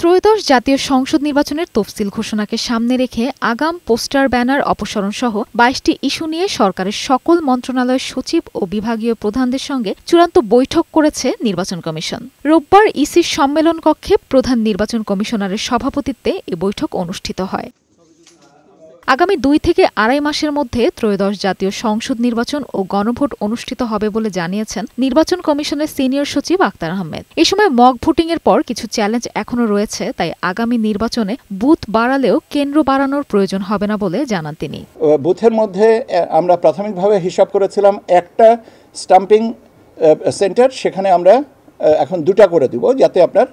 ত্রয়োদশ জাতীয় সংসদ নির্বাচনের তফসিল ঘোষণাকে সামনে রেখে আগাম পোস্টার ব্যানার অপসারণ সহ ২২টি ইস্যু নিয়ে সরকারের সকল মন্ত্রণালয়ের সচিব ও বিভাগীয় প্রধানদের সঙ্গে চূড়ান্ত বৈঠক করেছে নির্বাচন কমিশন। রোববার ইসির সম্মেলন কক্ষে প্রধান নির্বাচন কমিশনারের সভাপতিত্বে এ বৈঠক অনুষ্ঠিত হয়। আগামী ২ থেকে আড়াই মাসের মধ্যে ত্রয়োদশ জাতীয় সংসদ নির্বাচন ও গণভোট অনুষ্ঠিত হবে বলে জানিয়েছেন নির্বাচন কমিশনের সিনিয়র সচিব আক্তার আহমেদ। এ সময় মক ভোটিংয়ের পর কিছু চ্যালেঞ্জ এখনও রয়েছে, তাই আগামী নির্বাচনে বুথ বাড়ালেও কেন্দ্র বাড়ানোর প্রয়োজন হবে না বলে জানান তিনি। বুথের মধ্যে আমরা প্রাথমিকভাবে হিসাব করেছিলাম একটা স্টাম্পিং সেন্টার, সেখানে আমরা এখন 2টা করে দিব, যাতে আপনার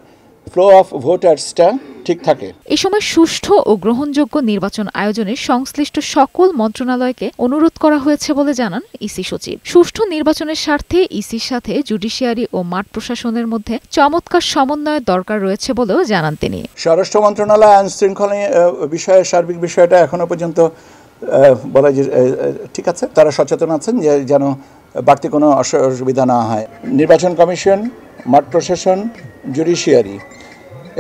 ফ্লো অফ ভোটার্সটা ঠিক থাকে। এ সময় সুষ্ঠু ও গ্রহণযোগ্য নির্বাচন আয়োজনে সংশ্লিষ্ট সকল মন্ত্রণালয়কে অনুরোধ করা হয়েছে বলে জানান ইসি সচিব। সুষ্ঠু নির্বাচনের স্বার্থে ইসির সাথে জুডিশিয়ারি ও মাঠ প্রশাসনের মধ্যে চমৎকার সমন্বয়ের দরকার রয়েছে বলেও জানান তিনি। স্বরাষ্ট্র মন্ত্রণালয় আইন শৃঙ্খলা বিষয়ে সার্বিক বিষয়টা এখনো পর্যন্ত বলা যে ঠিক আছে, তারা সচেতন আছেন যে যেন বাড়তি কোনো অসুবিধা না হয়। নির্বাচন কমিশন, মাঠ প্রশাসন, জুডিশিয়ারি,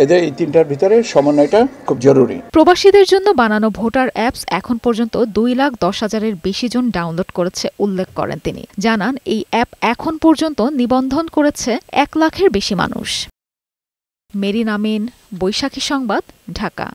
এদের এই 3টার ভিতরে সমন্বয়টা খুব জরুরি। প্রবাসীদের জন্য বানানো ভোটার অ্যাপস এখন পর্যন্ত 2,10,000-এর বেশি জন ডাউনলোড করেছে উল্লেখ করেন তিনি। জানান এই অ্যাপ এখন পর্যন্ত নিবন্ধন করেছে 1 লাখের বেশি মানুষ। মেরিন আমিন, বৈশাখী সংবাদ, ঢাকা।